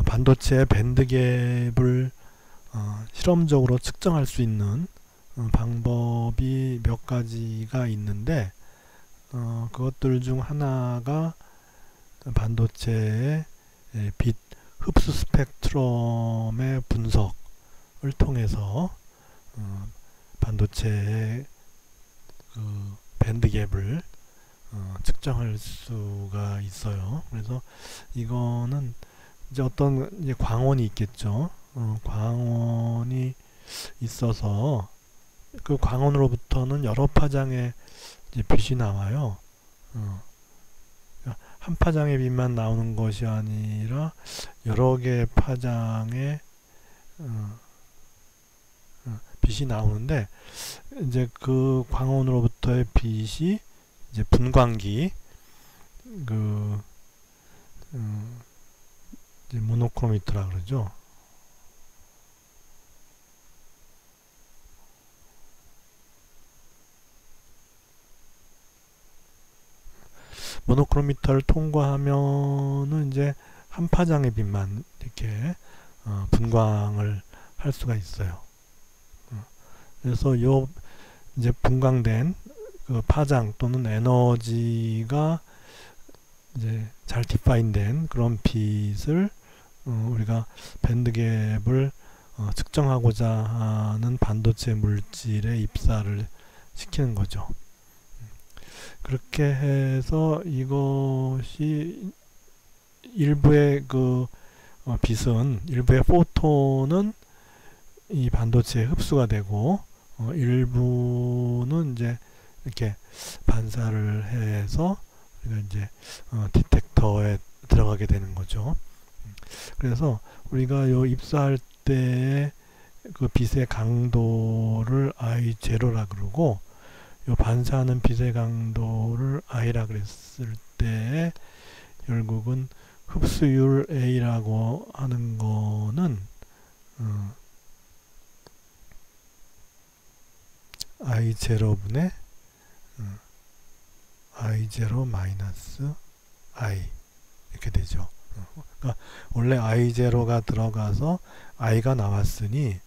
반도체의 밴드갭을 실험적으로 측정할 수 있는 방법이 몇 가지가 있는데, 그것들 중 하나가 반도체의 빛 흡수 스펙트럼의 분석을 통해서 반도체의 그 밴드갭을 측정할 수가 있어요. 그래서 이거는 이제 어떤 이제 광원이 있겠죠. 광원이 있어서 그 광원으로부터는 여러 파장의 이제 빛이 나와요. 한 파장의 빛만 나오는 것이 아니라 여러 개의 파장의 빛이 나오는데, 이제 그 광원으로부터의 빛이 이제 분광기, 그 이제 모노크로미터라 그러죠. 모노크로미터를 통과하면은 이제 한 파장의 빛만 이렇게 분광을 할 수가 있어요. 그래서 요 이제 분광된 그 파장 또는 에너지가 이제 잘 디파인된 그런 빛을 우리가 밴드갭을 측정하고자 하는 반도체 물질에 입사를 시키는 거죠. 그렇게 해서 이것이 일부의 그 빛은, 일부의 포톤은 이 반도체에 흡수가 되고, 일부는 이제 이렇게 반사를 해서 우리가 이제 디텍터에 들어가게 되는 거죠. 그래서 우리가 요 입사할 때의 그 빛의 강도를 I0라 그러고, 요 반사하는 빛의 강도를 I라 그랬을 때 결국은 흡수율 A라고 하는 거는 I0분의 I0 마이너스 I 이렇게 되죠. 그러니까 원래 I0가 들어가서 I가 나왔으니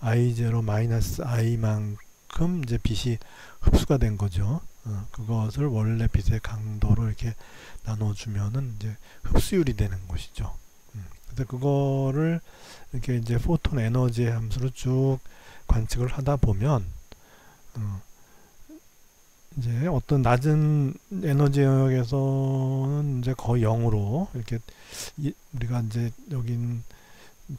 I0 마이너스 I만큼 이제 빛이 흡수가 된 거죠. 그것을 원래 빛의 강도로 이렇게 나눠주면은 이제 흡수율이 되는 것이죠. 그래서 그거를 이렇게 이제 포톤 에너지의 함수로 쭉 관측을 하다 보면 이제 어떤 낮은 에너지 영역에서는 이제 거의 0으로 이렇게 우리가 이제 여긴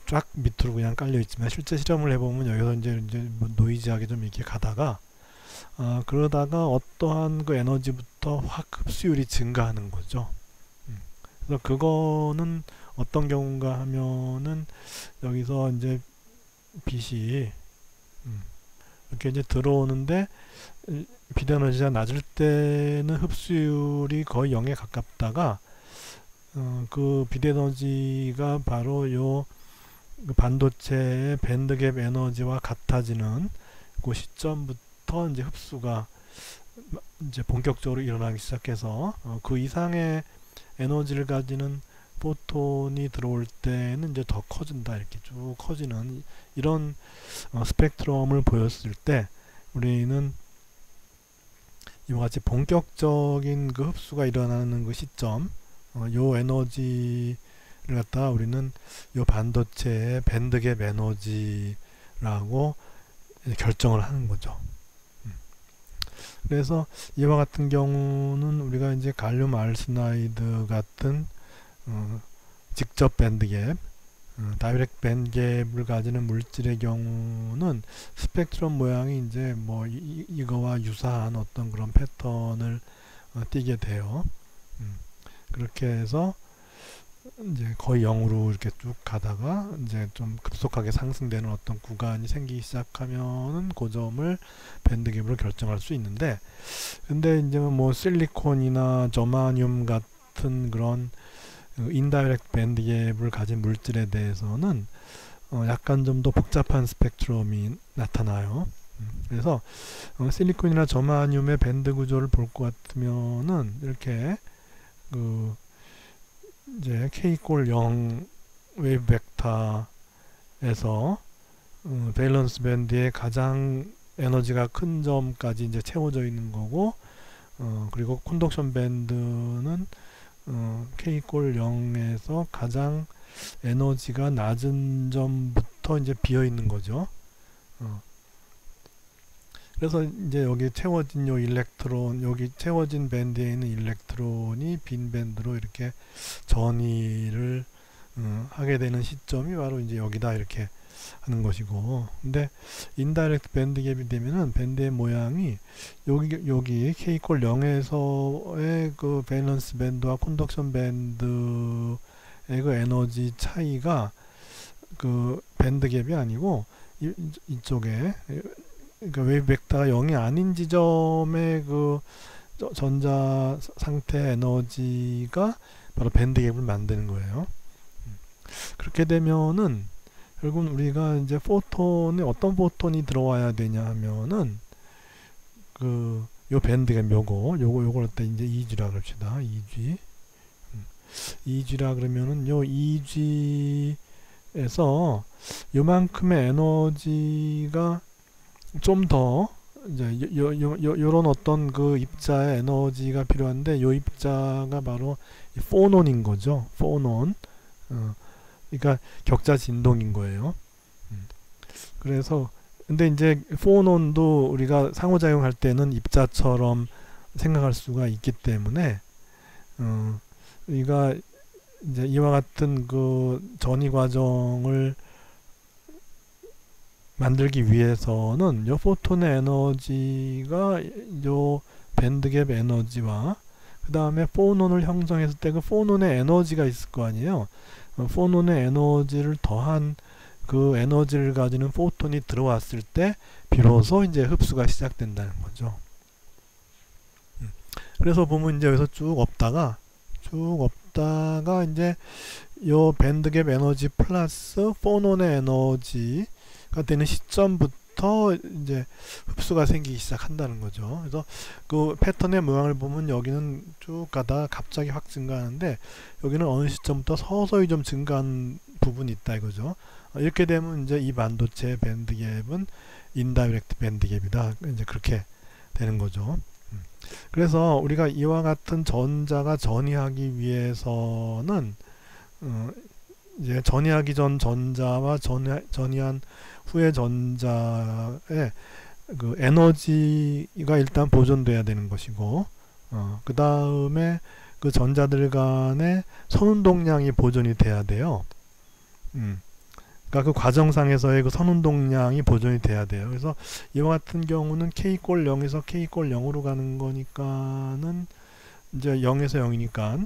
쫙 밑으로 그냥 깔려 있지만, 실제 실험을 해보면 여기서 이제 뭐 노이즈하게 좀 이렇게 가다가 그러다가 어떠한 그 에너지부터 확 흡수율이 증가하는 거죠. 그래서 그거는 어떤 경우인가 하면은 여기서 이제 빛이 이렇게 이제 들어오는데 빛 에너지가 낮을 때는 흡수율이 거의 0에 가깝다가 그 빛 에너지가 바로 요 반도체의 밴드갭 에너지와 같아지는 그 시점부터 이제 흡수가 이제 본격적으로 일어나기 시작해서 그 이상의 에너지를 가지는 포톤이 들어올 때는 이제 더 커진다, 이렇게 쭉 커지는 이런 스펙트럼을 보였을 때, 우리는 이와 같이 본격적인 그 흡수가 일어나는 그 시점, 요 에너지를 갖다가 우리는 요 반도체의 밴드갭 에너지라고 결정을 하는 거죠. 그래서 이와 같은 경우는 우리가 이제 갈륨 알스나이드 같은 직접 밴드갭, 다이렉트 밴드갭을 가지는 물질의 경우는 스펙트럼 모양이 이제 뭐 이거와 유사한 어떤 그런 패턴을 띠게 돼요. 그렇게 해서 이제 거의 0으로 이렇게 쭉 가다가 이제 좀 급속하게 상승되는 어떤 구간이 생기기 시작하면은 그 점을 밴드갭으로 결정할 수 있는데, 근데 이제 뭐 실리콘이나 저마늄 같은 그런 인다이렉트 밴드갭을 가진 물질에 대해서는 약간 좀 더 복잡한 스펙트럼이 나타나요. 그래서 실리콘이나 저마늄의 밴드 구조를 볼 것 같으면은 이렇게 그 이제 K 꼴 0 웨이브 벡터에서 밸런스 밴드의 가장 에너지가 큰 점까지 이제 채워져 있는 거고, 그리고 컨덕션 밴드는 K-꼴 0에서 가장 에너지가 낮은 점부터 이제 비어 있는 거죠. 그래서 이제 여기 채워진 요 일렉트론, 여기 채워진 밴드에 있는 일렉트론이 빈 밴드로 이렇게 전이를 하게 되는 시점이 바로 이제 여기다 이렇게 하는 것이고, 근데 인다이렉트 밴드 갭이 되면은 밴드의 모양이 여기 K-꼴 0에서의 그 밸런스 밴드와 컨덕션 밴드의 그 에너지 차이가 그 밴드 갭이 아니고 이쪽에, 그러니까 웨이브 벡터가 0이 아닌 지점의 그 전자 상태 에너지가 바로 밴드 갭을 만드는 거예요. 그렇게 되면은 결국은 우리가 이제 포톤에 어떤 포톤이 들어와야 되냐 하면은 그 요 밴드 갭 요걸 갖다 이제 2G라 그럽시다. 2G. 2G라 그러면은 요 2G에서 요만큼의 에너지가 좀 더 이제 요런 어떤 그 입자의 에너지가 필요한데, 요 입자가 바로 포논인 거죠. 포논. 그러니까 격자 진동인 거예요. 그래서 근데 이제 포논도 우리가 상호작용할 때는 입자처럼 생각할 수가 있기 때문에 우리가 이제 이와 같은 그 전이 과정을 만들기 위해서는 요 포톤의 에너지가 요 밴드갭 에너지와 그 다음에 포논을 형성했을 때 그 포논의 에너지가 있을 거 아니에요. 포논의 에너지를 더한 그 에너지를 가지는 포톤이 들어왔을 때 비로소 이제 흡수가 시작된다는 거죠. 그래서 보면 이제 여기서 쭉 없다가 이제 요 밴드갭 에너지 플러스 포논의 에너지가 되는 시점부터 이제 흡수가 생기기 시작한다는 거죠. 그래서 그 패턴의 모양을 보면 여기는 쭉 가다가 갑자기 확 증가하는데, 여기는 어느 시점부터 서서히 좀 증가한 부분이 있다 이거죠. 이렇게 되면 이제 이 반도체 밴드갭은 인다이렉트 밴드갭이다, 이제 그렇게 되는 거죠. 그래서 우리가 이와 같은 전자가 전이하기 위해서는 이제 전이하기 전 전자와 전이한 후의 전자의 그 에너지가 일단 보존돼야 되는 것이고, 그 다음에 그 전자들 간의 선운동량이 보존이 돼야 돼요. 그러니까 그 과정상에서의 그 선운동량이 보존이 돼야 돼요. 그래서 이와 같은 경우는 K-꼴 0에서 K-꼴 0으로 가는 거니까는 이제 0에서 0이니까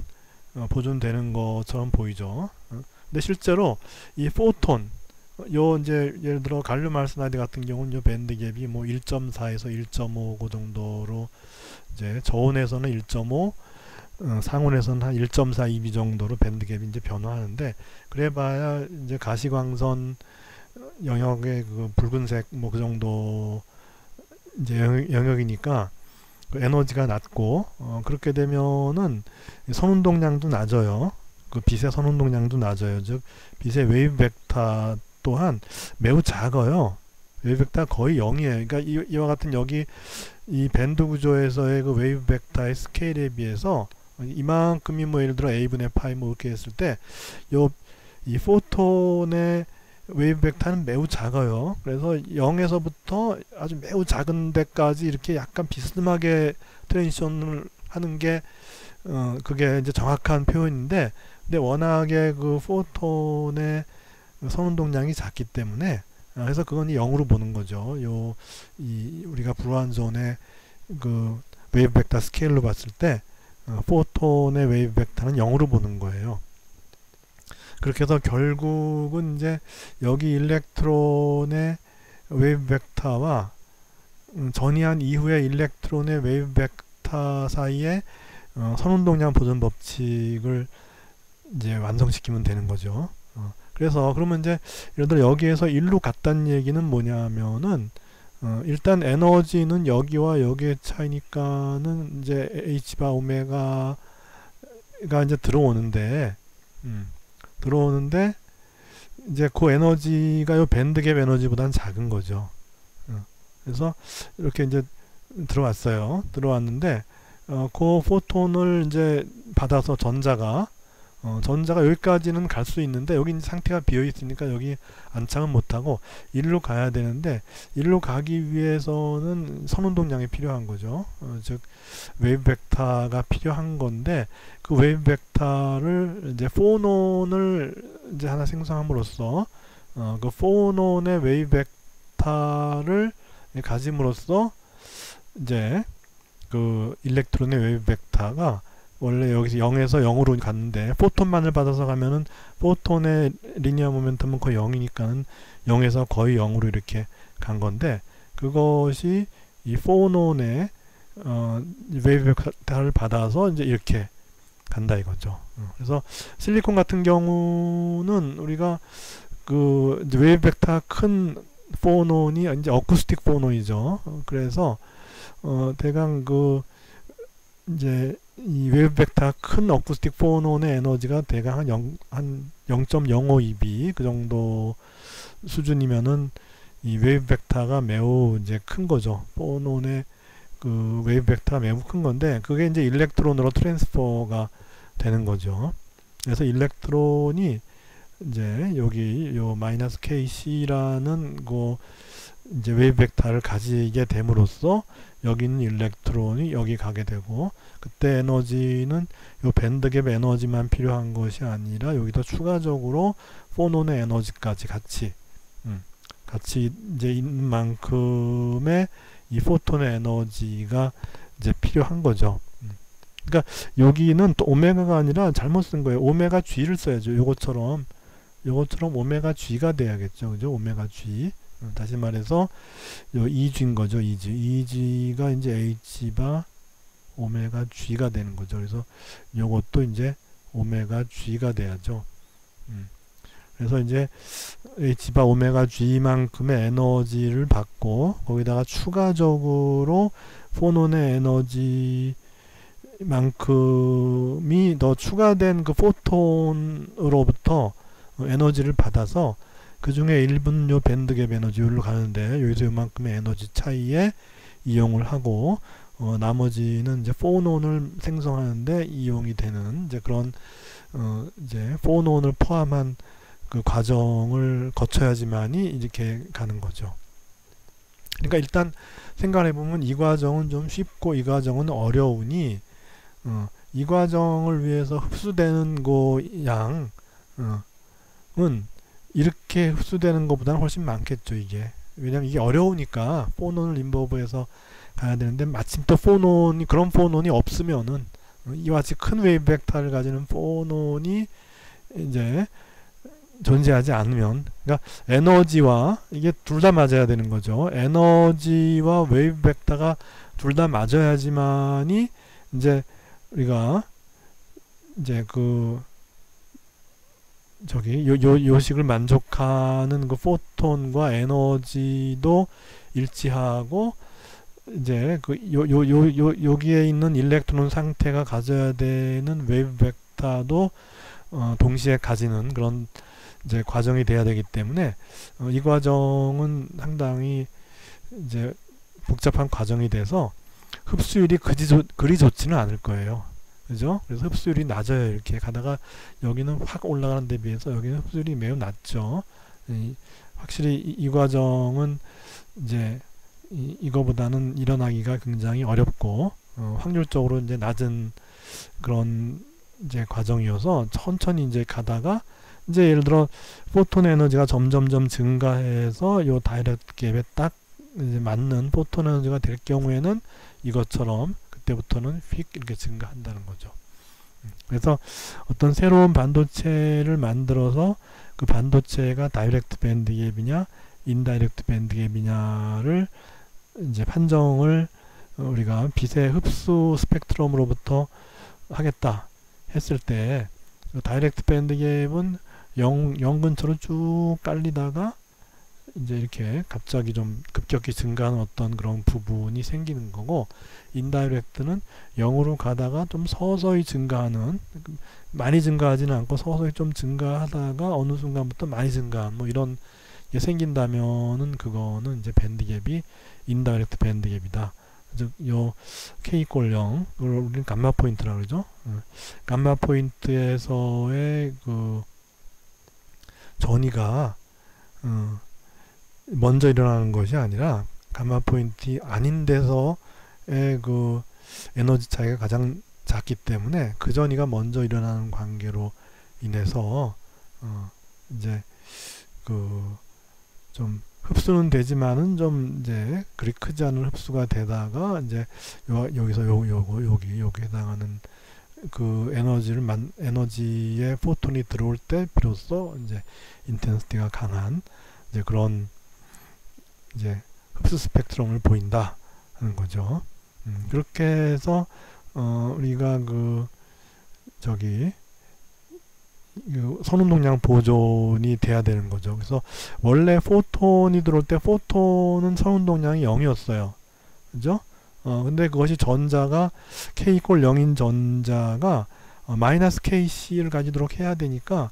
보존되는 것처럼 보이죠. 근데 실제로 이 포톤, 요 이제 예를 들어 갈륨 알스나이드 같은 경우는 요 밴드 갭이 뭐 1.4에서 1.5 그 정도로, 이제 저온에서는 1.5, 상온에서는 한 1.4, 2B 정도로 밴드 갭이 이제 변화하는데, 그래봐야 이제 가시광선 영역의 그 붉은색 뭐 그 정도 이제 영역이니까 그 에너지가 낮고, 그렇게 되면은 선운동량도 낮아요. 그 빛의 선운동량도 낮아요. 즉 빛의 웨이브 벡터 또한 매우 작아요. 웨이브 벡터가 거의 0이에요. 그러니까 이와 같은 여기 이 밴드 구조에서의 그 웨이브 벡터의 스케일에 비해서 이만큼이 뭐 예를 들어 A분의 파이 뭐 이렇게 했을 때 이 포톤의 웨이브 벡터는 매우 작아요. 그래서 0에서부터 아주 매우 작은 데까지 이렇게 약간 비스듬하게 트랜지션을 하는 게 그게 이제 정확한 표현인데, 근데 워낙에 그 포톤의 선운동량이 작기 때문에, 그래서 그건 0으로 보는 거죠. 우리가 불완전의 그 웨이브 벡터 스케일로 봤을 때 포톤의 웨이브 벡터는 0으로 보는 거예요. 그렇게 해서 결국은 이제 여기 일렉트론의 웨이브 벡터와 전이한 이후의 일렉트론의 웨이브 벡터 사이에 선운동량 보존 법칙을 이제 완성시키면 되는 거죠. 그래서 그러면 이제 예를 들어 여기에서 1로 갔다는 얘기는 뭐냐면은 일단 에너지는 여기와 여기의 차이니까는 이제 H바 오메가가 이제 들어오는데 이제 그 에너지가 요 밴드갭 에너지보다는 작은 거죠. 그래서 이렇게 이제 들어왔어요. 들어왔는데 그 포톤을 이제 받아서 전자가 여기까지는 갈 수 있는데 여기 상태가 비어 있으니까 여기 안착은 못하고 일로 가야 되는데 일로 가기 위해서는 선운동량이 필요한 거죠. 즉 웨이브 벡터가 필요한 건데 그 웨이브 벡터를 이제 포논을 이제 하나 생성함으로써 그 포논의 웨이브 벡터를 가짐으로써 이제 그 일렉트론의 웨이브 벡터가 원래 여기서 0에서 0으로 갔는데 포톤만을 받아서 가면은 포톤의 리니어 모멘텀은 거의 0이니까는 0에서 거의 0으로 이렇게 간 건데 그것이 이 포논의 웨이브 벡터를 받아서 이제 이렇게 간다 이거죠. 그래서 실리콘 같은 경우는 우리가 그 이제 웨이브 벡터 큰 포논이 이제 어쿠스틱 포논이죠. 그래서 대강 그 이제 이 웨이브 벡터 큰 어쿠스틱 포논의 에너지가 대강 한 0.052b 그 정도 수준이면은 이 웨이브 벡터가 매우 이제 큰 거죠. 포논의 그 웨이브 벡터가 매우 큰 건데 그게 이제 일렉트론으로 트랜스퍼가 되는 거죠. 그래서 일렉트론이 이제 여기 요 마이너스 kc라는 그 이제 웨이브 벡터를 가지게 됨으로써 여기 있는 일렉트론이 여기 가게 되고 그때 에너지는 요 밴드갭 에너지만 필요한 것이 아니라 여기도 추가적으로 포논의 에너지까지 같이 이제 있는 만큼의 이 포톤의 에너지가 이제 필요한 거죠. 그러니까 여기는 또 오메가가 아니라 잘못 쓴 거예요. 오메가 g를 써야죠. 요것처럼 오메가 g가 돼야겠죠. 그죠? 오메가 g. 다시 말해서 요 2g인 거죠. 2g가 이제 h바 오메가 g가 되는 거죠. 그래서 요것도 이제 오메가 g가 돼야죠. 그래서 이제 h바 오메가 g만큼의 에너지를 받고 거기다가 추가적으로 포논의 에너지만큼이 더 추가된 그 포톤으로부터 에너지를 받아서 그 중에 일부는 요 밴드갭 에너지로 가는데 여기서 요만큼의 에너지 차이에 이용을 하고 나머지는 이제 포논을 생성하는데 이용이 되는 이제 그런 이제 포논을 포함한 그 과정을 거쳐야지만이 이렇게 가는 거죠. 그러니까 일단 생각해 보면 이 과정은 좀 쉽고 이 과정은 어려우니 이 과정을 위해서 흡수되는 그 양은 이렇게 흡수되는 것보다는 훨씬 많겠죠. 이게 왜냐면 이게 어려우니까 포논을 인버브해서 가야 되는데 마침 또 그런 포논이 없으면은 이와 같이 큰 웨이브 벡터를 가지는 포논이 이제 존재하지 않으면 그러니까 에너지와 이게 둘 다 맞아야 되는 거죠. 에너지와 웨이브 벡터가 둘 다 맞아야지만이 이제 우리가 이제 그 저기 요식을 만족하는 그 포톤과 에너지도 일치하고 이제 그 여기에 있는 일렉트론 상태가 가져야 되는 웨이브 벡터도 동시에 가지는 그런 이제 과정이 돼야 되기 때문에 이 과정은 상당히 이제 복잡한 과정이 돼서 흡수율이 그리 좋지는 않을 거예요. 그죠? 그래서 흡수율이 낮아요. 이렇게 가다가 여기는 확 올라가는 데 비해서 여기는 흡수율이 매우 낮죠. 확실히 이 과정은 이제 이거보다는 일어나기가 굉장히 어렵고 확률적으로 이제 낮은 그런 이제 과정이어서 천천히 이제 가다가 이제 예를 들어 포톤 에너지가 점점점 증가해서 요 다이렉트 갭에 딱 이제 맞는 포톤 에너지가 될 경우에는 이것처럼 그때부터는 휙 이렇게 증가한다는 거죠. 그래서 어떤 새로운 반도체를 만들어서 그 반도체가 다이렉트 밴드 갭이냐 인다이렉트 밴드 갭이냐를 이제 판정을 우리가 빛의 흡수 스펙트럼으로부터 하겠다 했을 때 다이렉트 밴드 갭은 0 근처로 쭉 깔리다가 이제 이렇게 갑자기 좀 급격히 증가하는 어떤 그런 부분이 생기는 거고, 인다이렉트는 0으로 가다가 좀 서서히 증가하는, 많이 증가하지는 않고 서서히 좀 증가하다가 어느 순간부터 많이 증가한 뭐 이런 게 생긴다면은 그거는 이제 밴드갭이 인다이렉트 밴드갭이다. 즉, 요 k = 0, 그걸 우리는 감마 포인트라고 그러죠. 감마 포인트에서의 그 전이가 먼저 일어나는 것이 아니라 감마 포인트 아닌 데서의 그 에너지 차이가 가장 작기 때문에 그 전이가 먼저 일어나는 관계로 인해서 이제 그 좀 흡수는 되지만은 좀 이제 그리 크지 않은 흡수가 되다가 이제 여기서 여기 해당하는 그 에너지의 포톤이 들어올 때 비로소 이제 인텐시티가 강한 이제 그런 이제 흡수 스펙트럼을 보인다 하는 거죠. 그렇게 해서 우리가 그 저기 선운동량 보존이 돼야 되는 거죠. 그래서 원래 포톤이 들어올 때 포톤은 선운동량이 0이었어요. 그죠? 근데 그것이 전자가 k = 0인 전자가 마이너스 kc를 가지도록 해야 되니까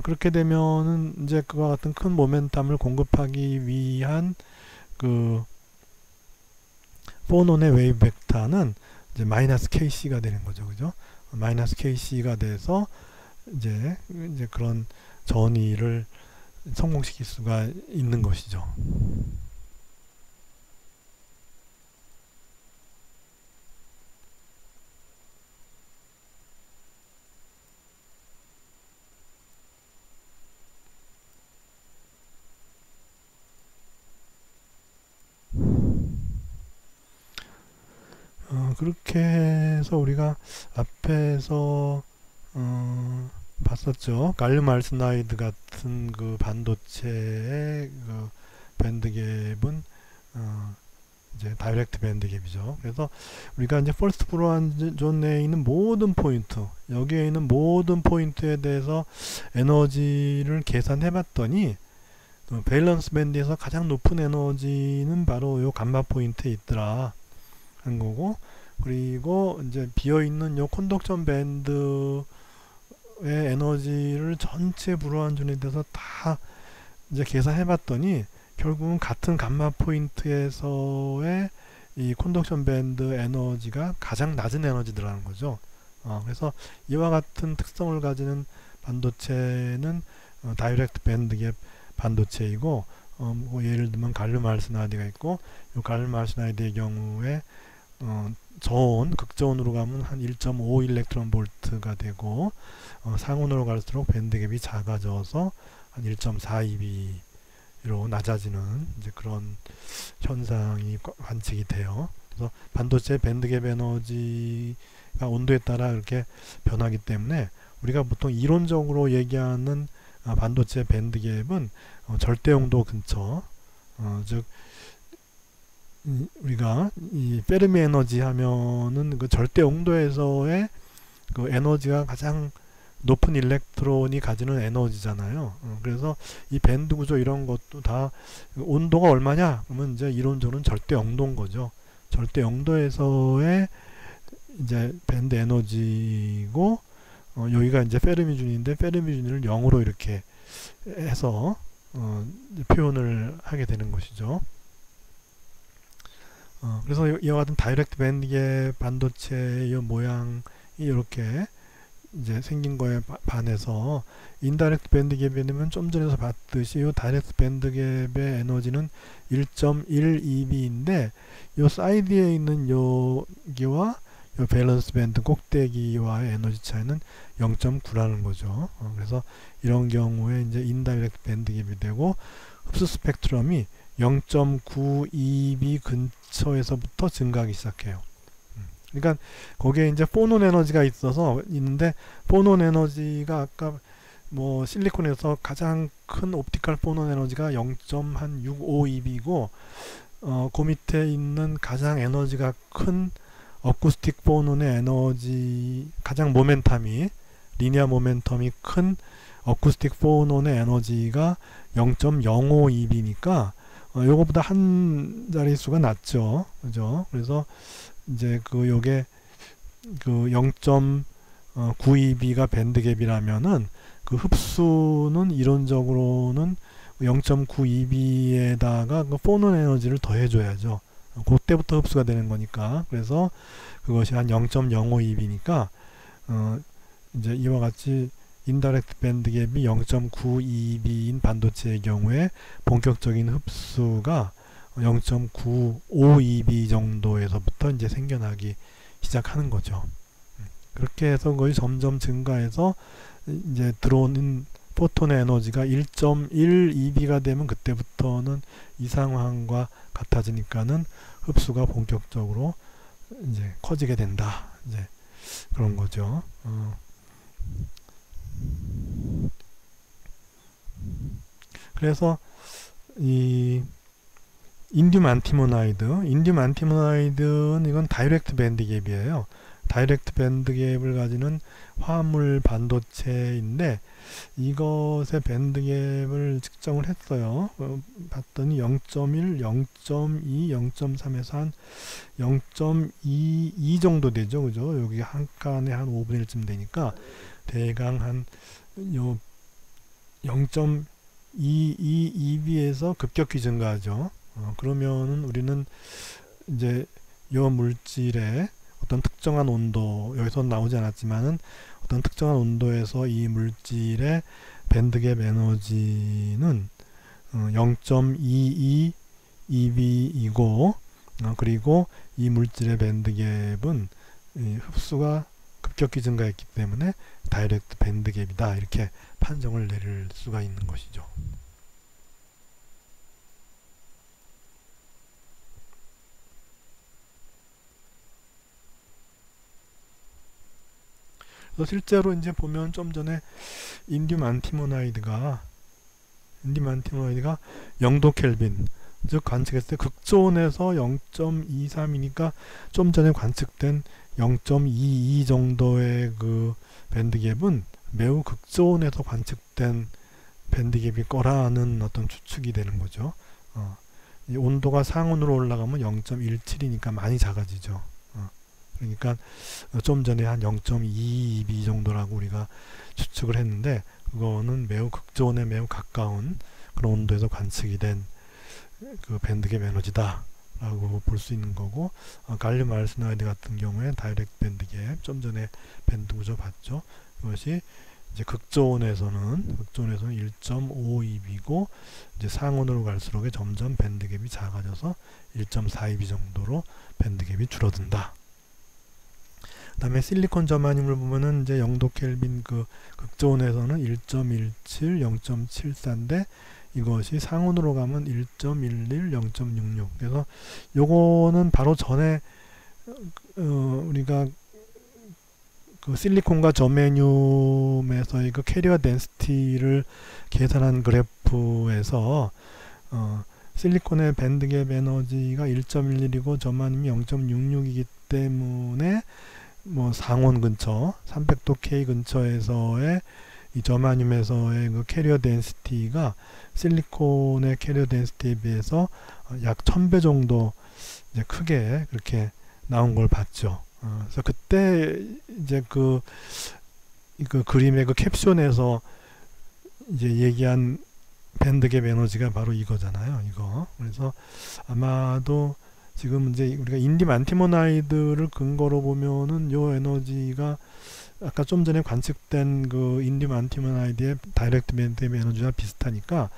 그렇게 되면은 이제 그와 같은 큰 모멘텀을 공급하기 위한 그 포논의 웨이브 벡터는 이제 마이너스 kc가 되는 거죠. 그죠? 마이너스 kc가 돼서 이제 그런 전이를 성공시킬 수가 있는 것이죠. 그렇게 해서 우리가 앞에서 봤었죠. 갈륨 알스나이드 같은 그 반도체의 그 밴드갭은 이제 다이렉트 밴드갭이죠. 그래서 우리가 이제 퍼스트 브로안존에 있는 모든 포인트, 여기에 있는 모든 포인트에 대해서 에너지를 계산해 봤더니 밸런스 밴드에서 가장 높은 에너지는 바로 요 감마 포인트에 있더라 하는 거고, 그리고 이제 비어있는 요 콘덕션 밴드의 에너지를 전체 브로안존에 대해서 다 이제 계산해 봤더니 결국은 같은 감마 포인트에서의 이 콘덕션 밴드 에너지가 가장 낮은 에너지더라는 거죠. 그래서 이와 같은 특성을 가지는 반도체는 다이렉트 밴드갭 반도체이고, 뭐 예를 들면 갈륨 알스나이드가 있고, 이 갈륨 알스나이드의 경우에 저온, 극저온으로 가면 한 1.5 일렉트론 볼트가 되고, 상온으로 갈수록 밴드갭이 작아져서 한 1.42로 낮아지는 이제 그런 현상이 관측이 돼요. 그래서 반도체 밴드갭 에너지가 온도에 따라 이렇게 변하기 때문에 우리가 보통 이론적으로 얘기하는 반도체 밴드갭은 절대 온도 근처, 즉 우리가 이 페르미 에너지 하면은 그 절대 온도에서의 그 에너지가 가장 높은 일렉트론이 가지는 에너지잖아요. 그래서 이 밴드 구조 이런 것도 다 온도가 얼마냐? 그러면 이제 이론적으로는 절대 영도인 거죠. 절대 영도에서의 이제 밴드 에너지고, 여기가 이제 페르미 준위인데 페르미 준위를 0으로 이렇게 해서 표현을 하게 되는 것이죠. 그래서 이와 같은 다이렉트 밴드갭 반도체의 모양이 이렇게 이제 생긴 거에 반해서 인다이렉트 밴드갭에 되면 좀 전에서 봤듯이 이 다이렉트 밴드갭의 에너지는 1.1eV인데 이 사이드에 있는 여기와 이 밸런스 밴드 꼭대기와의 에너지 차이는 0.9라는 거죠. 그래서 이런 경우에 이제 인다이렉트 밴드갭이 되고 흡수 스펙트럼이 0.9eV 근처에서부터 증가하기 시작해요. 그러니까 거기에 이제 포논 에너지가 있는데 포논 에너지가 아까 뭐 실리콘에서 가장 큰 옵티컬 포논 에너지가 0.65eV고 그 밑에 있는 가장 에너지가 큰 어쿠스틱 포논의 에너지 가장 모멘텀이 리니어 모멘텀이 큰 어쿠스틱 포논의 에너지가 0.05 eV니까 요거보다 한 자릿수가 낮죠. 그죠? 그래서 이제 요게 0.9 eV가 밴드갭이라면은 그 흡수는 이론적으로는 0.9 eV에다가 그 포논 에너지를 더해줘야죠. 그때부터 흡수가 되는 거니까. 그래서 그것이 한 0.05 eV니까 이제 이와 같이 인다이렉트 밴드갭이 0.9 eV인 반도체의 경우에 본격적인 흡수가 0.95 eV 정도에서부터 이제 생겨나기 시작하는 거죠. 그렇게 해서 거의 점점 증가해서 이제 들어오는 포톤의 에너지가 1.1 eV가 되면 그때부터는 이 상황과 같아지니까는 흡수가 본격적으로 이제 커지게 된다. 이제 그런 거죠. 그래서 이 인듐 안티모나이드는 이건 다이렉트 밴드갭이에요. 다이렉트 밴드갭을 가지는 화합물 반도체인데 이것의 밴드갭을 측정을 했어요. 봤더니 0.1, 0.2, 0.3에서 한 0.22 정도 되죠. 그죠? 여기 한 칸에 한 5분의 1쯤 되니까 대강 한 0.22 eV에서 급격히 증가하죠. 그러면은 우리는 이제 이 물질의 어떤 특정한 온도, 여기서 나오지 않았지만은 어떤 특정한 온도에서 이 물질의 밴드갭 에너지는 0.22 eV이고 그리고 이 물질의 밴드갭은 흡수가 급격히 증가했기 때문에 다이렉트 밴드갭이다, 이렇게 판정을 내릴 수가 있는 것이죠. 그래서 실제로 이제 보면 좀 전에 인듐 안티모나이드가 0도 켈빈, 즉 관측했을 때 극초온에서 0.23이니까 좀 전에 관측된 0.22 정도의 그 밴드갭은 매우 극초온에서 관측된 밴드갭일 거라는 어떤 추측이 되는 거죠. 이 온도가 상온으로 올라가면 0.17이니까 많이 작아지죠. 그러니까 좀 전에 한 0.2 eV 정도라고 우리가 추측을 했는데 그거는 매우 극초온에 매우 가까운 그런 온도에서 관측이 된 그 밴드갭 에너지다 라고 볼 수 있는 거고, 갈륨 아르세나이드 같은 경우에 다이렉트 밴드갭, 좀 전에 밴드 구조 봤죠. 그것이 이제 극초온에서는 1.5 eV고 이제 상온으로 갈수록 점점 밴드갭이 작아져서 1.4 eV 정도로 밴드갭이 줄어든다. 그 다음에 실리콘 저마늄을 보면은 이제 0도 켈빈 그 극초온에서는 1.17, 0.74인데 이것이 상온으로 가면 1.11, 0.66. 그래서 요거는 바로 전에 우리가 그 실리콘과 저메늄에서의 그 캐리어 덴시티를 계산한 그래프에서 실리콘의 밴드갭 에너지가 1.11이고 저마늄이 0.66이기 때문에 뭐 상온 근처 300도 K 근처에서의 이 저마늄에서의 그 캐리어 덴시티가 실리콘의 캐리어 덴시티에 비해서 약 1000배 정도 이제 크게 그렇게 나온 걸 봤죠. 그래서 그때 이제 그 그림의 그 캡션에서 이제 얘기한 밴드갭 에너지가 바로 이거잖아요. 이거. 그래서 아마도 지금 이제 우리가 인듐 안티모나이드를 근거로 보면은 요 에너지가 아까 좀 전에 관측된 그 인듐 안티모나이드의 다이렉트 밴드갭 에너지와 비슷하니까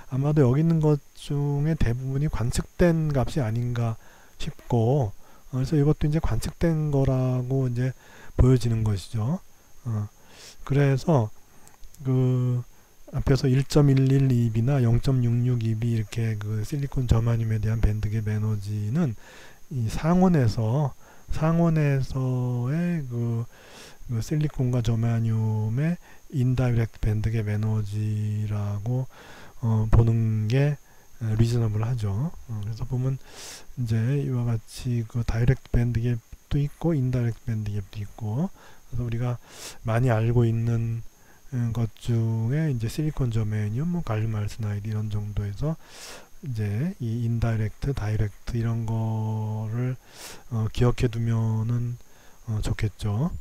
아마도 여기 있는 것 중에 대부분이 관측된 값이 아닌가 싶고, 그래서 이것도 이제 관측된 거라고 이제 보여지는 것이죠. 그래서 그 앞에서 1.11 eV나 0.66 eV 이렇게 그 실리콘 저마늄에 대한 밴드갭 에너지는 이 상온에서의 그 실리콘과 저마늄의 인다이렉트 밴드갭 에너지라고 보는 게 리저너블 하죠. 그래서 보면 이제 이와 같이 그 다이렉트 밴드갭도 있고 인다이렉트 밴드갭도 있고, 그래서 우리가 많이 알고 있는 것 중에 이제 실리콘 저메니움, 뭐 갈륨 알스나이드 이런 정도에서 이제 이 인다이렉트, 다이렉트 이런 거를 기억해 두면은 좋겠죠.